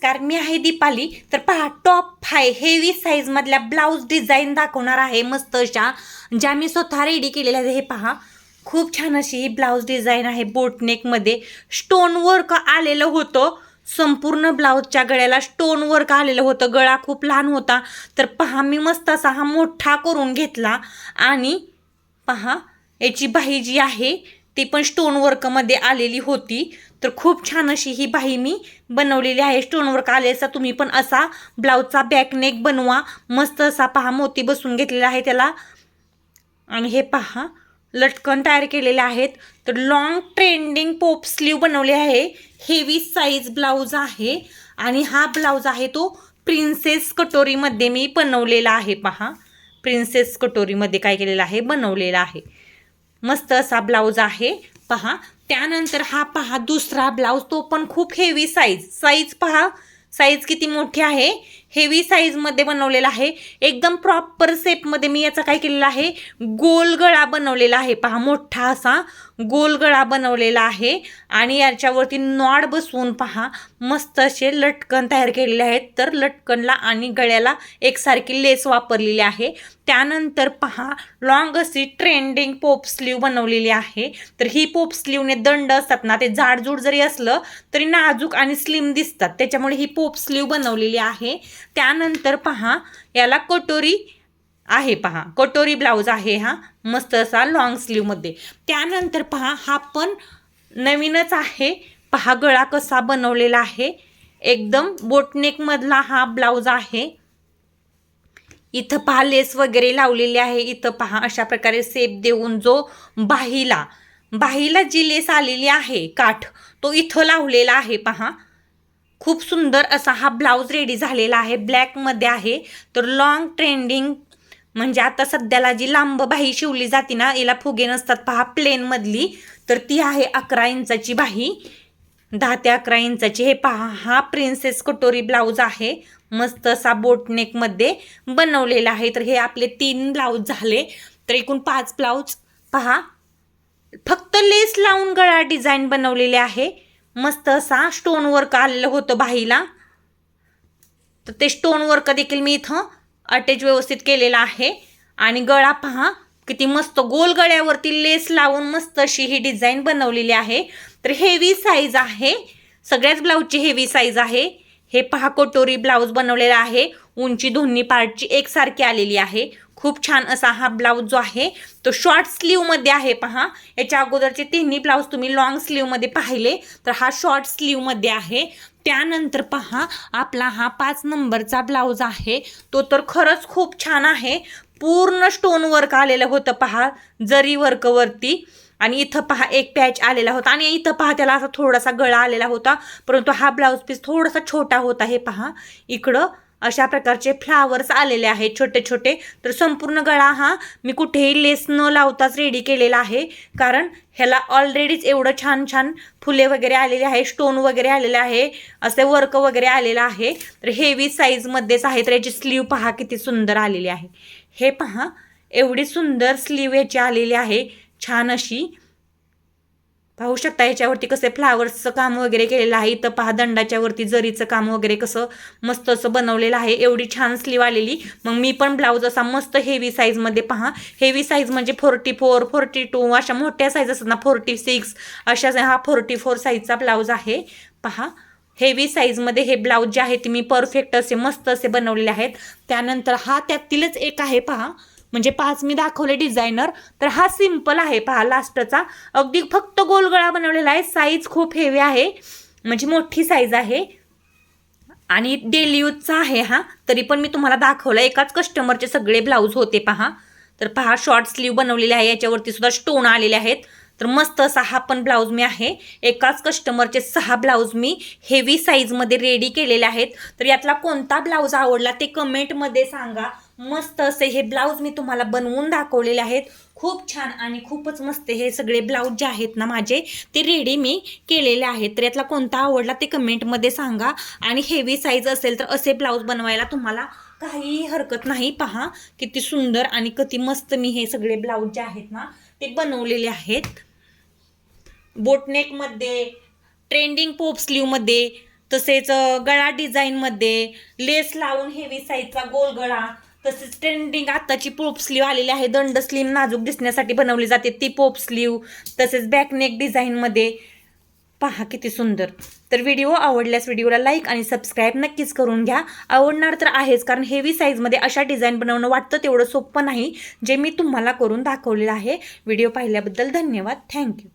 नमस्कार, मी आहे दीपाली. तर पहा, टॉप 5 हेवी साईज मधल्या ब्लाऊज डिझाईन दाखवणार आहे. मस्त अशा ज्या मी स्वतः रेडी केलेल्या आहेत. हे पहा, खूप छान अशी ही ब्लाऊज डिझाईन आहे. बोटनेक मध्ये स्टोन वर्क आलेलं होतं. संपूर्ण ब्लाऊजच्या गळ्याला स्टोन वर्क आलेलं होतं. गळा खूप लहान होता, तर पहा मी मस्त असा हा मोठा करून घेतला. आणि पहा, याची बाही जी आहे ती पण स्टोन वर्क मध्ये आलेली होती. तर खूप छान अशी ही बाही मी बनवलेली आहे. स्टोन वर्क आलेसा तुम्ही पण असा ब्लाऊजचा बॅक नेक बनवा. मस्त असा पहा मोती बसून घेतलेला आहे त्याला. आणि हे पहा, लटकन तयार केलेले आहेत. तर लॉंग ट्रेंडिंग पोप स्लीव बनवले आहे. हेवी साईज ब्लाऊज आहे. आणि हा ब्लाऊज आहे तो प्रिन्सेस कटोरीमध्ये मी बनवलेला आहे. पहा, प्रिन्सेस कटोरीमध्ये काय केलेलं आहे, बनवलेला आहे. मस्त असा ब्लाऊज आहे. पहा, त्यानंतर हा पहा दुसरा ब्लाऊज, तो पण खूप हेवी साईज पहा, साईज किती मोठी आहे. हेवी साईजमध्ये बनवलेला आहे. एकदम प्रॉपर शेपमध्ये मी याचा काय केलेला आहे, गोल गळा बनवलेला आहे. पहा, मोठा असा गोल गळा बनवलेला आहे. आणि याच्यावरती नॉड बसवून पहा मस्त असे लटकन तयार केलेले आहेत. तर लटकनला आणि गळ्याला एकसारखी लेस वापरलेली आहे. त्यानंतर पहा, लॉंग अशी ट्रेंडिंग पोप स्लीव बनवलेली आहे. तर ही पोप स्लीवने दंड असतात ना, ते जाडजूड जरी असलं तरी नाजूक आणि स्लिम दिसतात, त्याच्यामुळे ही पोप स्लीव बनवलेली आहे. त्यानंतर पहा, याला कटोरी आहे. पहा, कटोरी ब्लाऊज आहे हा, मस्त असा लॉंग स्लीव मध्ये. त्यानंतर पहा, हा पण नवीनच आहे. पहा गळा कसा बनवलेला आहे, एकदम बोटनेक मधला हा ब्लाऊज आहे. इथं पहा लेस वगैरे लावलेली आहे. इथं पहा अशा प्रकारे सेप देऊन जो बाहीला जी लेस आलेली आहे काठ, तो इथं लावलेला आहे. पहा, खूप सुंदर असा हा ब्लाऊज रेडी झालेला आहे. ब्लॅकमध्ये आहे. तर लॉंग ट्रेंडिंग म्हणजे आता सध्याला जी लांब बाही शिवली जाते ना, याला फुगे नसतात. पहा, प्लेन मधली, तर ती आहे 11 इंचाची बाही, 10 ते 11 इंचाची. हे पहा, हा प्रिन्सेस कटोरी ब्लाऊज आहे. मस्त असा बोटनेक मध्ये बनवलेला आहे. तर हे आपले 3 ब्लाऊज झाले. तर एकूण 5 ब्लाऊज. पहा, फक्त लेस लावून गळा डिझाईन बनवलेले आहे. मस्त असा स्टोन वर्क आलेलं होतं बाहीला, तर ते स्टोन वर्क देखील मी इथं अटॅच व्यवस्थित केलेला आहे. आणि गळा पहा किती मस्त गोल गळ्यावरती लेस लावून मस्त अशी ही डिझाईन बनवलेली आहे. तर हेवी साईज आहे, सगळ्याच ब्लाऊजची हेवी साईज आहे. हे पहा, कटोरी ब्लाऊज बनवलेला आहे. उंची दोन्ही पार्टची एकसारखी आलेली आहे. खूप छान असा हा ब्लाऊज जो आहे तो शॉर्ट स्लीवमध्ये आहे. पहा, याच्या अगोदरचे तिन्ही ब्लाऊज तुम्ही लॉंग स्लीवमध्ये पाहिले, तर हा शॉर्ट स्लीवमध्ये आहे. त्यानंतर पहा, आपला हा 5 नंबरचा ब्लाऊज आहे, तो तर खरंच खूप छान आहे. पूर्ण स्टोन वर्क आलेलं होतं. पहा, जरी वर्कवरती. आणि इथं पहा एक पॅच आलेला होता. आणि इथं पहा त्याला असा थोडासा गळा आलेला होता, परंतु हा ब्लाऊज पीस थोडासा छोटा होता. हे पहा, इकडं अशा प्रकारचे फ्लावर्स आलेले आहेत छोटे छोटे. तर संपूर्ण गळा हा मी कुठेही लेस न लावताच रेडी केलेला आहे, कारण ह्याला ऑलरेडीच एवढं छान छान फुले वगैरे आलेले आहे, स्टोन वगैरे आलेले आहे, असे वर्क वगैरे आलेलं आहे. तर हेवी साईजमध्येच आहे. तर याची स्लीव पहा किती सुंदर आलेली आहे. हे पहा, एवढी सुंदर स्लीव याची आलेली आहे, छान अशी. पाहू शकता याच्यावरती कसे फ्लावर्सचं काम वगैरे केलेलं आहे. इथं पहा दंडाच्या वरती जरीचं काम वगैरे कसं मस्त असं बनवलेलं आहे. एवढी छान स्लीव आलेली. मग मी पण ब्लाऊज असा मस्त हेवी साईजमध्ये, पहा हेवी साईज म्हणजे 44, 42 अशा मोठ्या साईज असतात ना, 46 अशा, हा 44 साईजचा ब्लाऊज आहे. पहा, हेवी साईजमध्ये हे ब्लाऊज जे आहे ते मी परफेक्ट असे मस्त असे बनवलेले आहेत. त्यानंतर हा त्यातीलच एक आहे. पहा, म्हणजे 5 मी दाखवले डिझायनर. तर हा सिंपल आहे. पहा, लास्टचा अगदी फक्त गोलगळा बनवलेला आहे. साईज खूप हेवी आहे, म्हणजे मोठी साईज आहे. आणि डेली यूजचा आहे हा, तरी पण मी तुम्हाला दाखवलं. एकाच कस्टमरचे सगळे ब्लाऊज होते. पहा, तर पहा शॉर्ट स्लीव बनवलेले आहे, याच्यावरती सुद्धा स्टोन आलेले आहेत. तर मस्त असा हा पण ब्लाऊज मी आहे. एकाच कस्टमरचे 6 ब्लाऊज मी हेवी साईजमध्ये रेडी केलेले आहेत. तर यातला कोणता ब्लाऊज आवडला ते कमेंटमध्ये सांगा. मस्त असे हे ब्लाऊज मी तुम्हाला बनवून दाखवलेले आहेत. खूप छान आणि खूपच मस्त हे सगळे ब्लाऊज जे आहेत ना माझे, ते रेडी मी केलेले आहेत. तर यातला कोणता आवडला ते कमेंटमध्ये सांगा. आणि हेवी साईज असेल तर असे ब्लाऊज बनवायला तुम्हाला काहीही हरकत नाही. पहा किती सुंदर आणि किती मस्त मी हे सगळे ब्लाऊज जे आहेत ना ते बनवलेले आहेत. बोटनेकमध्ये, ट्रेंडिंग पोप स्लीवमध्ये. तसेच गळा डिझाईनमध्ये लेस लावून हेवी साईजचा गोल गळा, तसेच ट्रेंडिंग आत्ताची पोप स्लीव आलेली आहे, दंड स्लीव नाजूक दिसण्यासाठी बनवली जाते ती पोप स्लीव, तसेच बॅकनेक डिझाईनमध्ये पहा किती सुंदर. तर व्हिडिओ आवडल्यास व्हिडिओला लाईक आणि सबस्क्राईब नक्कीच करून घ्या. आवडणार तर आहेच, कारण हेवी साईजमध्ये अशा डिझाईन बनवणं वाटतं तेवढं सोपं नाही, जे मी तुम्हाला करून दाखवलेलं आहे. व्हिडिओ पाहिल्याबद्दल धन्यवाद. थँक्यू.